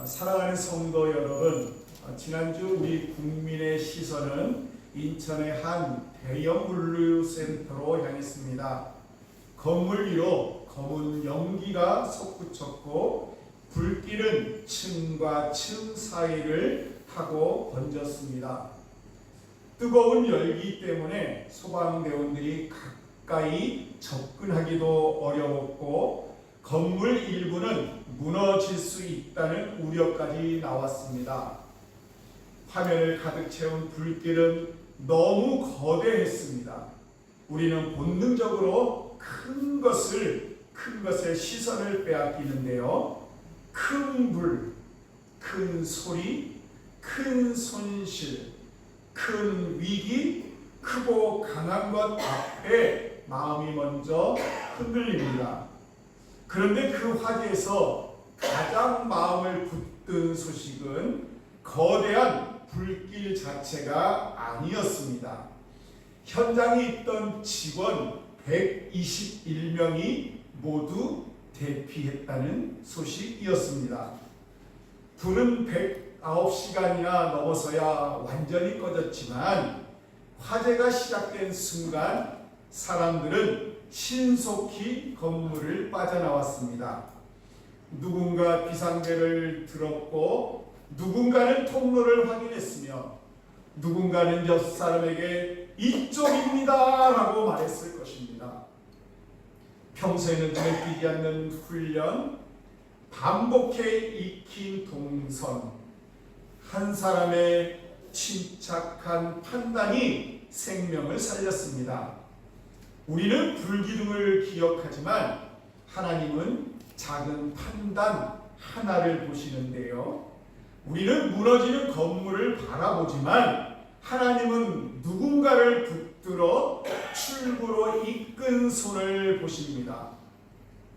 사랑하는 성도 여러분, 지난주 우리 국민의 시선은 인천의 한 대형 물류센터로 향했습니다. 건물 위로 검은 연기가 솟구쳤고 불길은 층과 층 사이를 타고 번졌습니다. 뜨거운 열기 때문에 소방대원들이 가까이 접근하기도 어려웠고 건물 일부는 무너질 수 있다는 우려까지 나왔습니다. 화면을 가득 채운 불길은 너무 거대했습니다. 우리는 본능적으로 큰 것에 시선을 빼앗기는데요. 큰 불, 큰 소리, 큰 손실, 큰 위기, 크고 강한 것 앞에 마음이 먼저 흔들립니다. 그런데 그 화재에서 가장 마음을 붙든 소식은 거대한 불길 자체가 아니었습니다. 현장에 있던 직원 121명이 모두 대피했다는 소식이었습니다. 불은 109시간이나 넘어서야 완전히 꺼졌지만 화재가 시작된 순간 사람들은 신속히 건물을 빠져나왔습니다. 누군가 비상벨을 들었고 누군가는 통로를 확인했으며 누군가는 옆 사람에게 이쪽입니다 라고 말했을 것입니다. 평소에는 눈에 띄지 않는 훈련, 반복해 익힌 동선, 한 사람의 침착한 판단이 생명을 살렸습니다. 우리는 불기둥을 기억하지만 하나님은 작은 판단 하나를 보시는데요. 우리는 무너지는 건물을 바라보지만 하나님은 누군가를 붙들어 출구로 이끈 손을 보십니다.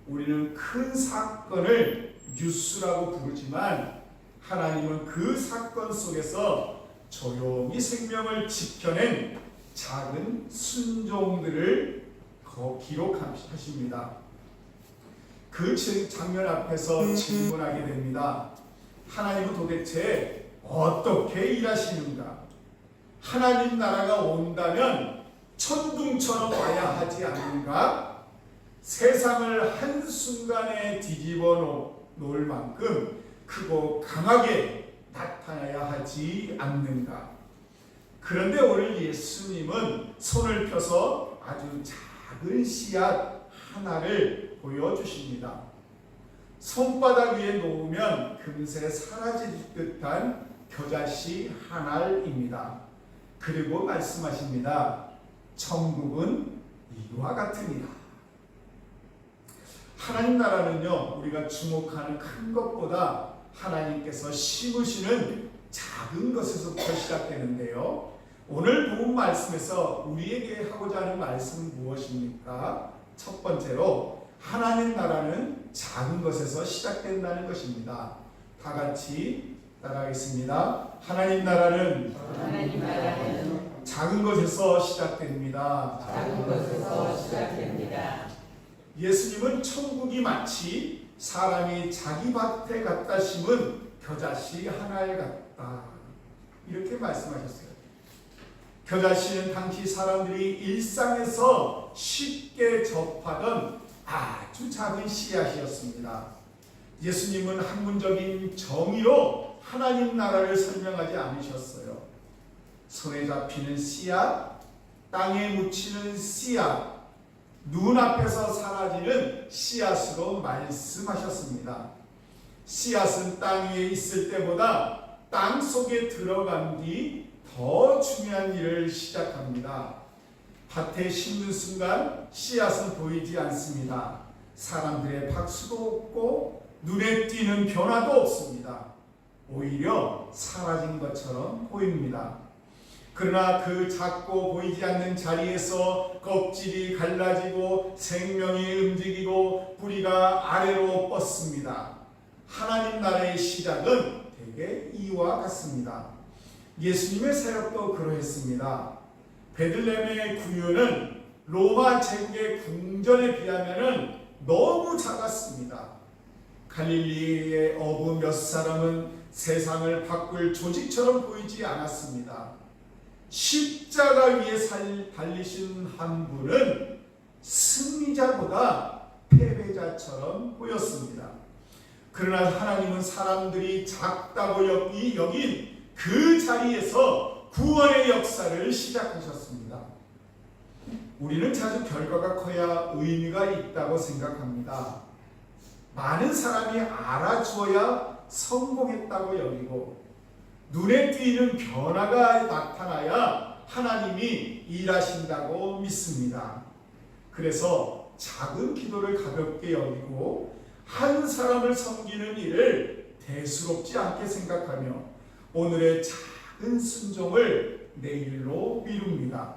우리는 큰 사건을 뉴스라고 부르지만 하나님은 그 사건 속에서 조용히 생명을 지켜낸 작은 순종들을 기록하십니다. 그 장면 앞에서 질문하게 됩니다. 하나님은 도대체 어떻게 일하시는가? 하나님 나라가 온다면 천둥처럼 와야 하지 않는가? 세상을 한순간에 뒤집어 놓을 만큼 크고 강하게 나타나야 하지 않는가? 그런데 오늘 예수님은 손을 펴서 아주 작은 씨앗 하나를 보여주십니다. 손바닥 위에 놓으면 금세 사라질 듯한 겨자씨 한 알입니다. 그리고 말씀하십니다. 천국은 이와 같으니라. 하나님 나라는요, 우리가 주목하는 큰 것보다 하나님께서 심으시는 작은 것에서부터 시작되는데요. 오늘 복음 말씀에서 우리에게 하고자 하는 말씀은 무엇입니까? 첫 번째로 하나님 나라는 작은 것에서 시작된다는 것입니다. 다 같이 따라하겠습니다. 하나님 나라는 작은 것에서 시작됩니다. 작은 것에서 시작됩니다. 예수님은 천국이 마치 사람이 자기 밭에 갖다 심은 겨자씨 한 알 같다, 이렇게 말씀하셨어요. 겨자씨는 당시 사람들이 일상에서 쉽게 접하던 아주 작은 씨앗이었습니다. 예수님은 학문적인 정의로 하나님 나라를 설명하지 않으셨어요. 손에 잡히는 씨앗, 땅에 묻히는 씨앗, 눈앞에서 사라지는 씨앗으로 말씀하셨습니다. 씨앗은 땅 위에 있을 때보다 땅 속에 들어간 뒤 더 중요한 일을 시작합니다. 밭에 심는 순간 씨앗은 보이지 않습니다. 사람들의 박수도 없고 눈에 띄는 변화도 없습니다. 오히려 사라진 것처럼 보입니다. 그러나 그 작고 보이지 않는 자리에서 껍질이 갈라지고 생명이 움직이고 뿌리가 아래로 뻗습니다. 하나님 나라의 시작은 대개 이와 같습니다. 예수님의 사역도 그러했습니다. 베들레헴의 구유는 로마 제국의 궁전에 비하면 너무 작았습니다. 갈릴리의 어부 몇 사람은 세상을 바꿀 조직처럼 보이지 않았습니다. 십자가 위에 달리신 한 분은 승리자보다 패배자처럼 보였습니다. 그러나 하나님은 사람들이 작다고 여긴 그 자리에서 구원의 역사를 시작하셨습니다. 우리는 자주 결과가 커야 의미가 있다고 생각합니다. 많은 사람이 알아주어야 성공했다고 여기고 눈에 띄는 변화가 나타나야 하나님이 일하신다고 믿습니다. 그래서 작은 기도를 가볍게 여기고 한 사람을 섬기는 일을 대수롭지 않게 생각하며 오늘의 작은 순종을 내일로 미룹니다.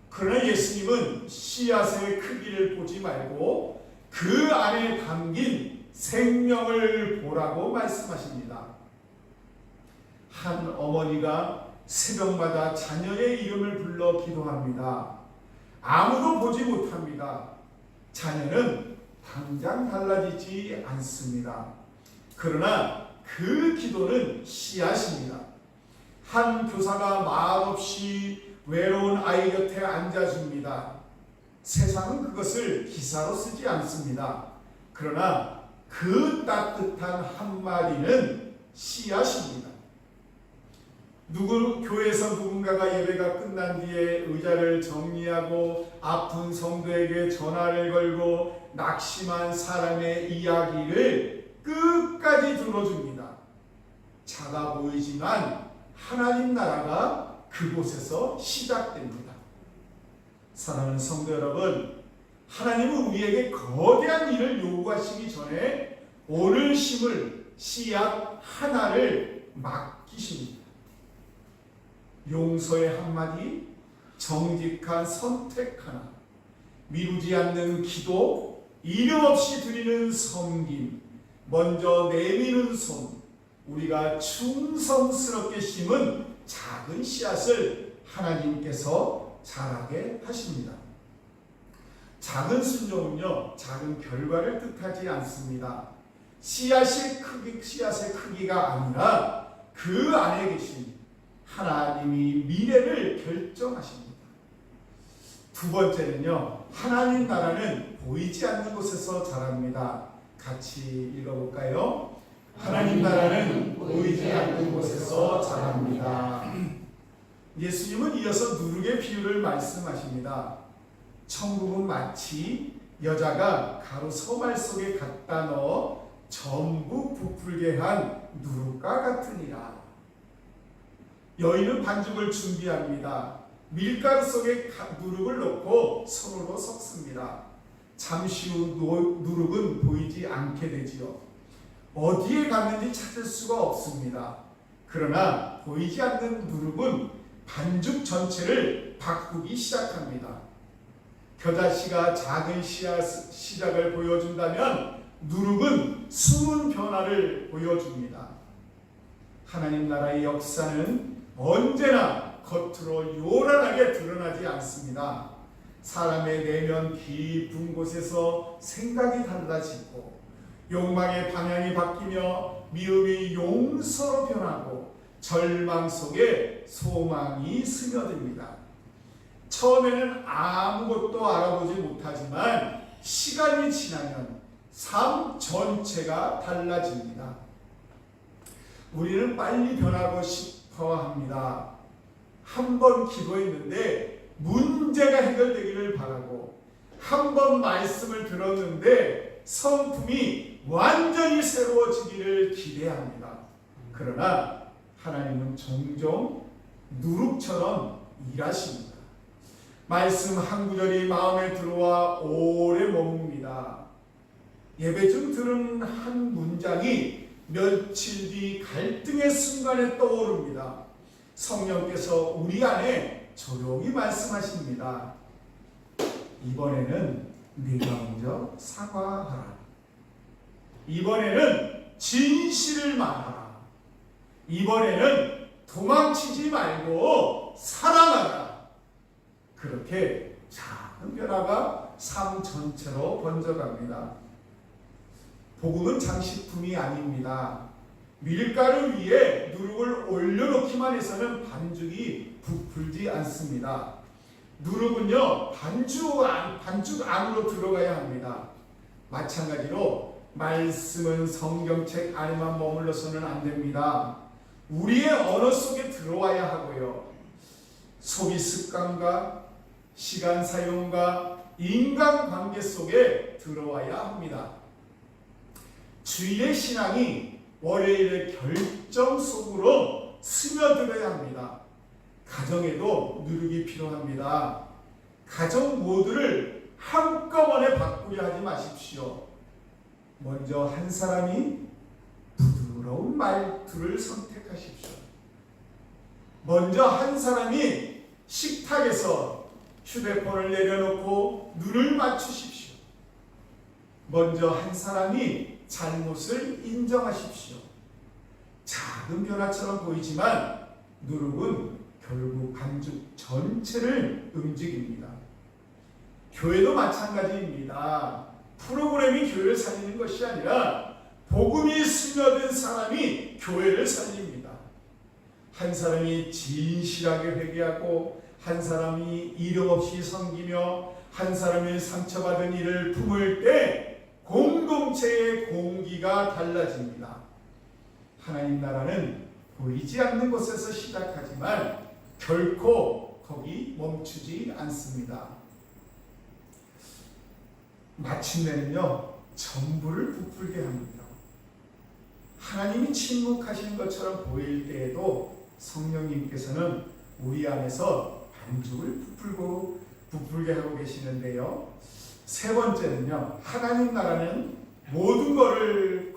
그러나 예수님은 씨앗의 크기를 보지 말고 그 안에 담긴 생명을 보라고 말씀하십니다. 한 어머니가 새벽마다 자녀의 이름을 불러 기도합니다. 아무도 보지 못합니다. 자녀는 당장 달라지지 않습니다. 그러나 그 기도는 씨앗입니다. 한 교사가 말없이 외로운 아이 곁에 앉아줍니다. 세상은 그것을 기사로 쓰지 않습니다. 그러나 그 따뜻한 한마디는 씨앗입니다. 교회에서 누군가가 예배가 끝난 뒤에 의자를 정리하고 아픈 성도에게 전화를 걸고 낙심한 사람의 이야기를 끝까지 들어줍니다. 작아 보이지만 하나님 나라가 그곳에서 시작됩니다. 사랑하는 성도 여러분, 하나님은 우리에게 거대한 일을 요구하시기 전에 오늘 심을 씨앗 하나를 맡기십니다. 용서의 한마디, 정직한 선택 하나, 미루지 않는 기도, 이름 없이 드리는 섬김, 먼저 내미는 손, 우리가 충성스럽게 심은 작은 씨앗을 하나님께서 자라게 하십니다. 작은 순종은요, 작은 결과를 뜻하지 않습니다. 씨앗의 크기가 아니라 그 안에 계신 하나님이 미래를 결정하십니다. 두 번째는요, 하나님 나라는 보이지 않는 곳에서 자랍니다. 같이 읽어볼까요? 하나님 나라는 보이지 않는 곳에서 자랍니다. 예수님은 이어서 누룩의 비유를 말씀하십니다. 천국은 마치 여자가 가루 서말 속에 갖다 넣어 전부 부풀게 한 누룩과 같으니라. 여인은 반죽을 준비합니다. 밀가루 속에 누룩을 넣고 손으로 섞습니다. 잠시 후 누룩은 보이지 않게 되지요. 어디에 갔는지 찾을 수가 없습니다. 그러나 보이지 않는 누룩은 반죽 전체를 바꾸기 시작합니다. 겨자씨가 작은 시작을 보여준다면 누룩은 숨은 변화를 보여줍니다. 하나님 나라의 역사는 언제나 겉으로 요란하게 드러나지 않습니다. 사람의 내면 깊은 곳에서 생각이 달라지고 욕망의 방향이 바뀌며 미움이 용서로 변하고 절망 속에 소망이 스며듭니다. 처음에는 아무것도 알아보지 못하지만 시간이 지나면 삶 전체가 달라집니다. 우리는 빨리 변하고 싶어 합니다. 한 번 기도했는데 문제가 해결되기를 바라고, 한 번 말씀을 들었는데 성품이 완전히 새로워지기를 기대합니다. 그러나 하나님은 종종 누룩처럼 일하십니다. 말씀 한 구절이 마음에 들어와 오래 머뭅니다. 예배 중 들은 한 문장이 며칠 뒤 갈등의 순간에 떠오릅니다. 성령께서 우리 안에 조용히 말씀하십니다. 이번에는 네가 먼저 사과하라. 이번에는 진실을 말하라. 이번에는 도망치지 말고 사랑하라. 그렇게 작은 변화가 삶 전체로 번져갑니다. 복음은 장식품이 아닙니다. 밀가루 위에 누룩을 올려놓기만 해서는 반죽이 부풀지 않습니다. 누룩은요, 반죽 안으로 들어가야 합니다. 마찬가지로 말씀은 성경책 안에만 머물러서는 안 됩니다. 우리의 언어 속에 들어와야 하고요. 소비 습관과 시간 사용과 인간관계 속에 들어와야 합니다. 주일의 신앙이 월요일의 결정 속으로 스며들어야 합니다. 가정에도 누룩이 필요합니다. 가정 모두를 한꺼번에 바꾸려 하지 마십시오. 먼저 한 사람이 부드러운 말투를 선택하십시오. 먼저 한 사람이 식탁에서 휴대폰을 내려놓고 눈을 맞추십시오. 먼저 한 사람이 잘못을 인정하십시오. 작은 변화처럼 보이지만 누룩은 결국 반죽 전체를 움직입니다. 교회도 마찬가지입니다. 프로그램이 교회를 살리는 것이 아니라 복음이 스며든 사람이 교회를 살립니다. 한 사람이 진실하게 회개하고 한 사람이 이름 없이 섬기며 한 사람이 상처받은 이를 품을 때 공동체의 공기가 달라집니다. 하나님 나라는 보이지 않는 곳에서 시작하지만 결코 거기 멈추지 않습니다. 마침내는요, 전부를 부풀게 합니다. 하나님이 침묵하신 것처럼 보일 때에도 성령님께서는 우리 안에서 반죽을 부풀게 하고 계시는데요. 세 번째는요, 하나님 나라는 모든 것을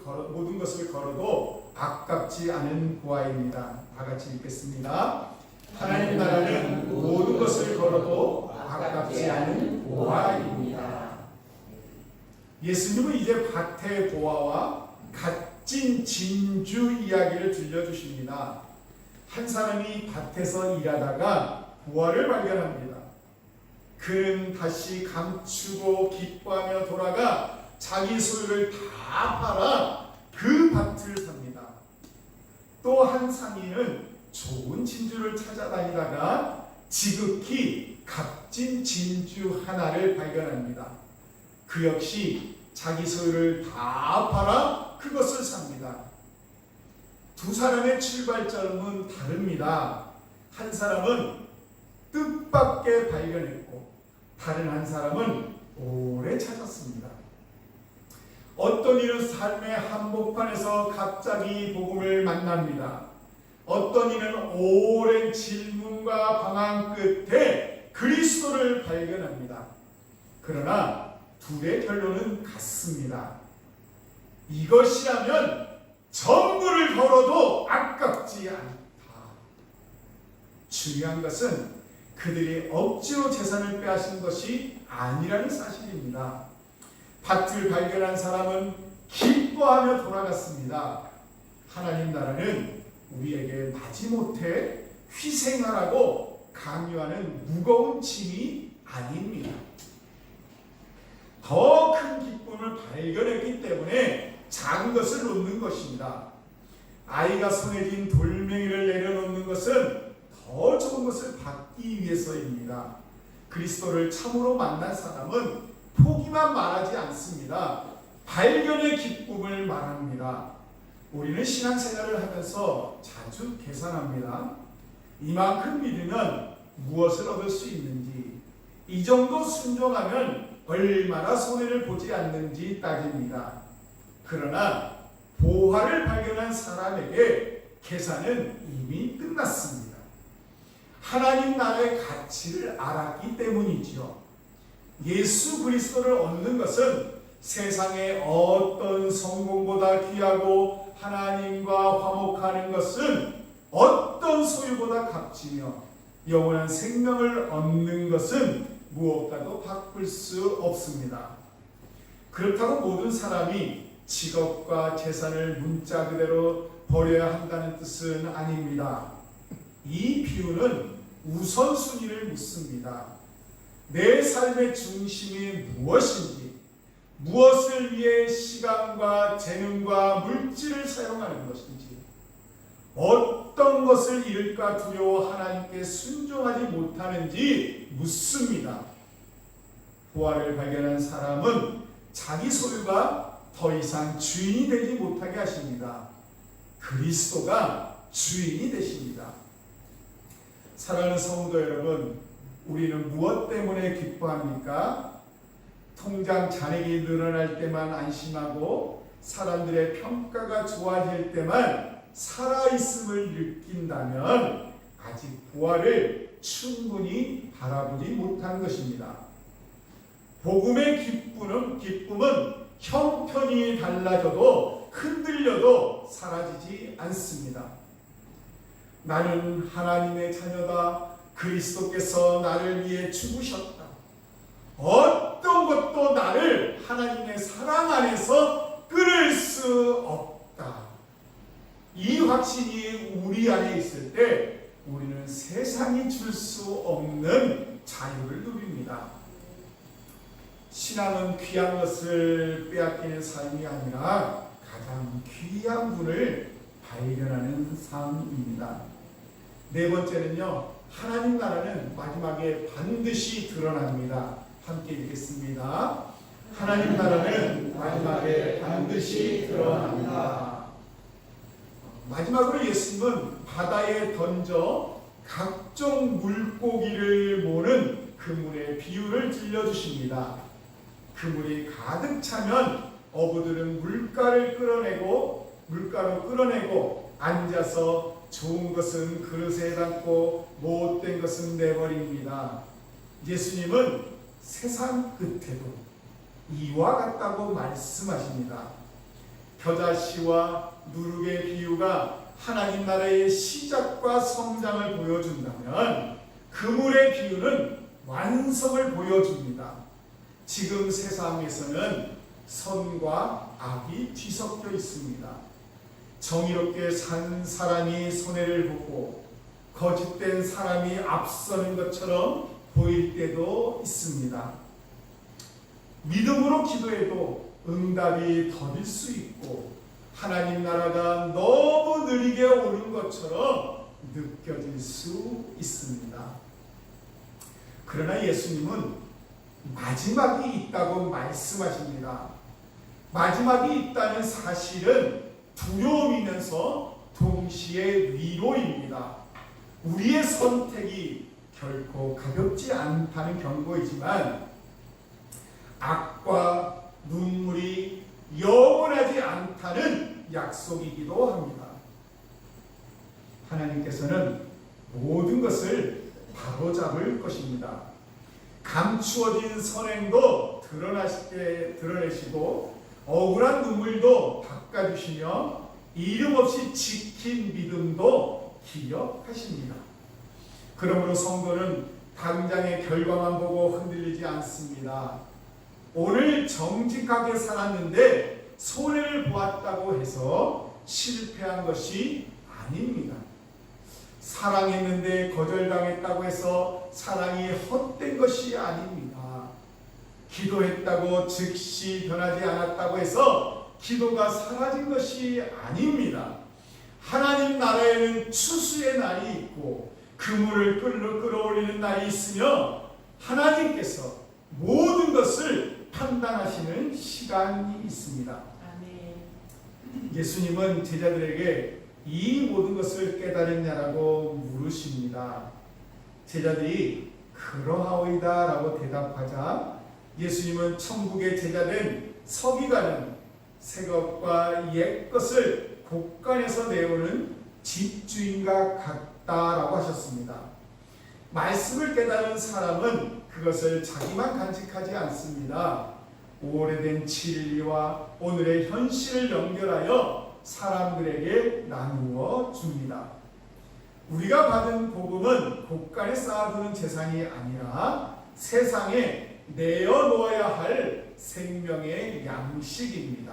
걸어도 아깝지 않은 보화입니다. 다 같이 읽겠습니다. 하나님 나라는 모든 것을 걸어도 아깝지 않은 보화입니다. 예수님은 이제 밭의 보화와 값진 진주 이야기를 들려주십니다. 한 사람이 밭에서 일하다가 보화를 발견합니다. 그는 다시 감추고 기뻐하며 돌아가 자기 소유를 다 팔아 그 밭을 삽니다. 또 한 상인은 좋은 진주를 찾아다니다가 지극히 값진 진주 하나를 발견합니다. 그 역시 자기 소유를 다 팔아 그것을 삽니다. 두 사람의 출발점은 다릅니다. 한 사람은 뜻밖의 발견했고 다른 한 사람은 오래 찾았습니다. 어떤 이는 삶의 한복판에서 갑자기 복음을 만납니다. 어떤 이는 오랜 질문과 방황 끝에 그리스도를 발견합니다. 그러나 둘의 결론은 같습니다. 이것이라면 전부를 걸어도 아깝지 않다. 중요한 것은 그들이 억지로 재산을 빼앗은 것이 아니라는 사실입니다. 밭을 발견한 사람은 기뻐하며 돌아갔습니다. 하나님 나라는 우리에게 마지못해 희생하라고 강요하는 무거운 짐이 아닙니다. 더 큰 기쁨을 발견했기 때문에 작은 것을 놓는 것입니다. 아이가 손에 쥔 돌멩이를 내려놓는 것은 더 좋은 것을 받기 위해서입니다. 그리스도를 참으로 만난 사람은 포기만 말하지 않습니다. 발견의 기쁨을 말합니다. 우리는 신앙생활을 하면서 자주 계산합니다. 이만큼 믿으면 무엇을 얻을 수 있는지, 이 정도 순종하면 얼마나 손해를 보지 않는지 따집니다. 그러나 보화를 발견한 사람에게 계산은 이미 끝났습니다. 하나님 나라의 가치를 알았기 때문이지요. 예수 그리스도를 얻는 것은 세상의 어떤 성공보다 귀하고 하나님과 화목하는 것은 어떤 소유보다 값지며 영원한 생명을 얻는 것은 무엇과도 바꿀 수 없습니다. 그렇다고 모든 사람이 직업과 재산을 문자 그대로 버려야 한다는 뜻은 아닙니다. 이 비유는 우선순위를 묻습니다. 내 삶의 중심이 무엇인지, 무엇을 위해 시간과 재능과 물질을 사용하는 것인지, 어떤 것을 잃을까 두려워 하나님께 순종하지 못하는지 묻습니다. 부활을 발견한 사람은 자기 소유가 더 이상 주인이 되지 못하게 하십니다. 그리스도가 주인이 되십니다. 사랑하는 성도 여러분, 우리는 무엇 때문에 기뻐합니까? 통장 잔액이 늘어날 때만 안심하고 사람들의 평가가 좋아질 때만 살아있음을 느낀다면 아직 부활을 충분히 바라보지 못한 것입니다. 복음의 기쁨은 형편이 달라져도 흔들려도 사라지지 않습니다. 나는 하나님의 자녀다. 그리스도께서 나를 위해 죽으셨다. 어떤 것도 나를 하나님의 사랑 안에서 끊을 수 없다. 이 확신이 우리 안에 있을 때 우리는 세상이 줄 수 없는 자유를 누립니다. 신앙은 귀한 것을 빼앗기는 삶이 아니라 가장 귀한 분을 발견하는 삶입니다. 네 번째는요, 하나님 나라는 마지막에 반드시 드러납니다. 함께 읽겠습니다. 하나님 나라는 마지막에 반드시 드러납니다. 마지막으로 예수님은 바다에 던져 각종 물고기를 모는 그물의 비유를 들려주십니다. 그물이 가득 차면 어부들은 물가로 끌어내고 앉아서 좋은 것은 그릇에 담고 못된 것은 내버립니다. 예수님은 세상 끝에도 이와 같다고 말씀하십니다. 겨자씨와 누룩의 비유가 하나님 나라의 시작과 성장을 보여준다면 그물의 비유는 완성을 보여줍니다. 지금 세상에서는 선과 악이 뒤섞여 있습니다. 정의롭게 산 사람이 손해를 보고 거짓된 사람이 앞서는 것처럼 보일 때도 있습니다. 믿음으로 기도해도 응답이 더딜 수 있고 하나님 나라가 너무 느리게 오는 것처럼 느껴질 수 있습니다. 그러나 예수님은 마지막이 있다고 말씀하십니다. 마지막이 있다는 사실은 두려움이면서 동시에 위로입니다. 우리의 선택이 결코 가볍지 않다는 경고이지만 악과 눈물이 영원하지 않다는 약속이기도 합니다. 하나님께서는 모든 것을 바로잡을 것입니다. 감추어진 선행도 드러내시고 억울한 눈물도 닦아주시며 이름 없이 지킨 믿음도 기억하십니다. 그러므로 성도는 당장의 결과만 보고 흔들리지 않습니다. 오늘 정직하게 살았는데 손해를 보았다고 해서 실패한 것이 아닙니다. 사랑했는데 거절당했다고 해서 사랑이 헛된 것이 아닙니다. 기도했다고 즉시 변하지 않았다고 해서 기도가 사라진 것이 아닙니다. 하나님 나라에는 추수의 날이 있고 그물을 끌어올리는 날이 있으며 하나님께서 모든 것을 판단하시는 시간이 있습니다. 아멘. 예수님은 제자들에게 이 모든 것을 깨달았냐라고 물으십니다. 제자들이 그러하오이다 라고 대답하자 예수님은 천국의 제자된 서기관은 새 것과 옛 것을 곳간에서 내오는 집주인과 같다라고 하셨습니다. 말씀을 깨달은 사람은 그것을 자기만 간직하지 않습니다. 오래된 진리와 오늘의 현실을 연결하여 사람들에게 나누어 줍니다. 우리가 받은 복음은 곳간에 쌓아두는 재산이 아니라 세상에 내어놓아야 할 생명의 양식입니다.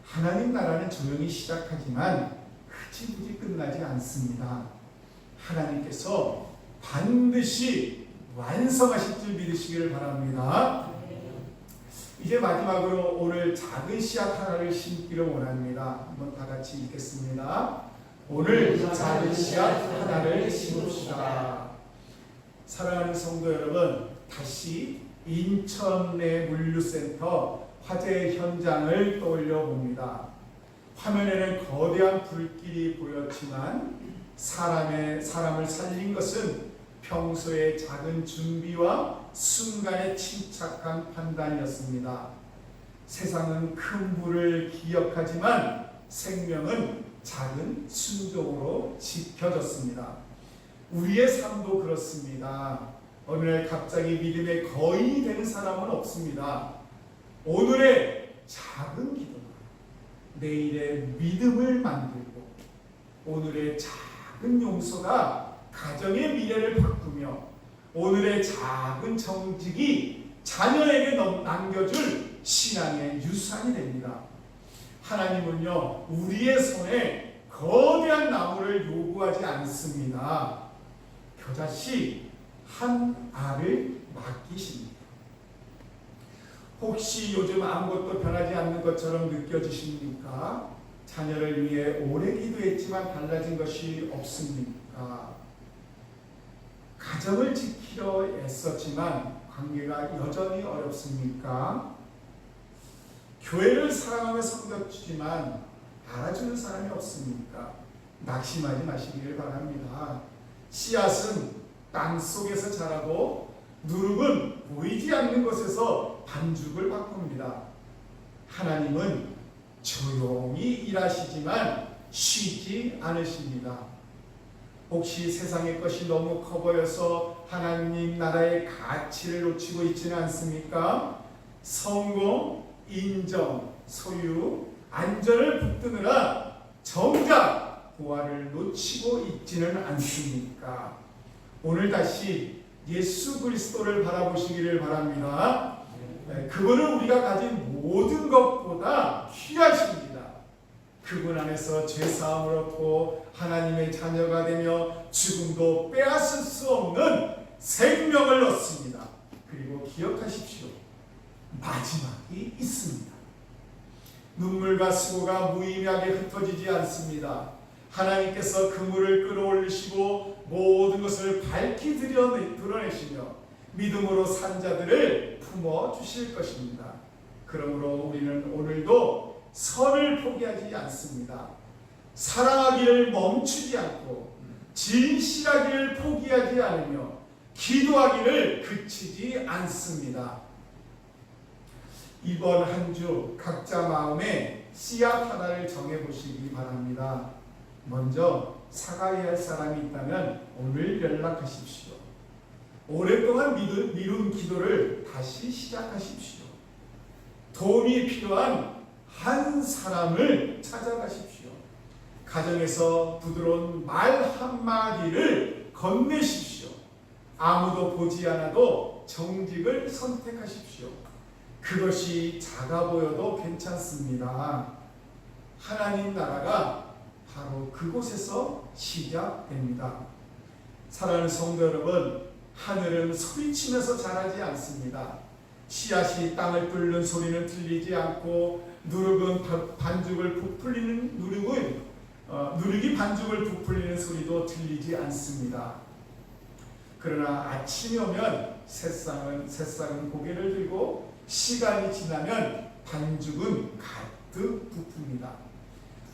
하나님 나라는 조용히 시작하지만 흐지부지 끝나지 않습니다. 하나님께서 반드시 완성하실 줄 믿으시기를 바랍니다. 이제 마지막으로 오늘 작은 씨앗 하나를 심기를 원합니다. 한번 다 같이 읽겠습니다. 오늘 작은 씨앗 하나를 심읍시다. 사랑하는 성도 여러분, 다시 인천의 물류센터 화재 현장을 떠올려 봅니다. 화면에는 거대한 불길이 보였지만 사람을 살린 것은 평소의 작은 준비와 순간의 침착한 판단이었습니다. 세상은 큰 불을 기억하지만 생명은 작은 순종으로 지켜졌습니다. 우리의 삶도 그렇습니다. 어느 날 갑자기 믿음의 거인이 되는 사람은 없습니다. 오늘의 작은 기도가 내일의 믿음을 만들고 오늘의 작은 용서가 가정의 미래를 바꾸며 오늘의 작은 정직이 자녀에게 남겨줄 신앙의 유산이 됩니다. 하나님은요, 우리의 손에 거대한 나무를 요구하지 않습니다. 겨자씨 한 알을 맡기십니다. 혹시 요즘 아무것도 변하지 않는 것처럼 느껴지십니까? 자녀를 위해 오래 기도했지만 달라진 것이 없습니까? 가정을 지키려 애썼지만 관계가 여전히 어렵습니까? 교회를 사랑하며 섬겼지만 알아주는 사람이 없습니까? 낙심하지 마시기를 바랍니다. 씨앗은 땅 속에서 자라고 누룩은 보이지 않는 곳에서 반죽을 바꿉니다. 하나님은 조용히 일하시지만 쉬지 않으십니다. 혹시 세상의 것이 너무 커 보여서 하나님 나라의 가치를 놓치고 있지는 않습니까? 성공, 인정, 소유, 안전을 붙드느라 정작 보화를 놓치고 있지는 않습니까? 오늘 다시 예수 그리스도를 바라보시기를 바랍니다. 그분은 우리가 가진 모든 것보다 귀하십니다. 그분 안에서 죄사함을 얻고 하나님의 자녀가 되며 죽음도 빼앗을 수 없는 생명을 얻습니다. 그리고 기억하십시오. 마지막이 있습니다. 눈물과 수고가 무의미하게 흩어지지 않습니다. 하나님께서 그물을 끌어올리시고 모든 것을 밝히 드러내시며 믿음으로 산 자들을 품어주실 것입니다. 그러므로 우리는 오늘도 선을 포기하지 않습니다. 사랑하기를 멈추지 않고 진실하기를 포기하지 않으며 기도하기를 그치지 않습니다. 이번 한 주 각자 마음에 씨앗 하나를 정해보시기 바랍니다. 먼저 사과해야 할 사람이 있다면 오늘 연락하십시오. 오랫동안 미룬 기도를 다시 시작하십시오. 도움이 필요한 한 사람을 찾아가십시오. 가정에서 부드러운 말 한마디를 건네십시오. 아무도 보지 않아도 정직을 선택하십시오. 그것이 작아 보여도 괜찮습니다. 하나님 나라가 바로 그곳에서 시작됩니다. 사랑하는 성도 여러분, 하늘은 소리치면서 자라지 않습니다. 씨앗이 땅을 뚫는 소리는 들리지 않고 누룩이 반죽을 부풀리는 소리도 들리지 않습니다. 그러나 아침이 오면 새싹은 고개를 들고 시간이 지나면 반죽은 가득 부풉니다.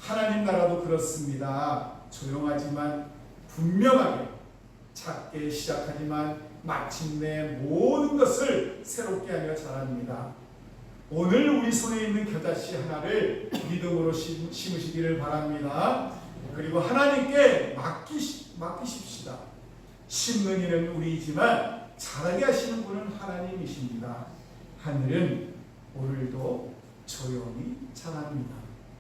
하나님 나라도 그렇습니다. 조용하지만 분명하게 작게 시작하지만 마침내 모든 것을 새롭게 하며 자랍니다. 오늘 우리 손에 있는 겨자씨 하나를 믿음으로 심으시기를 바랍니다. 그리고 하나님께 맡기십시다. 심는 이는 우리이지만 자라게 하시는 분은 하나님이십니다. 하늘은 오늘도 조용히 자랍니다.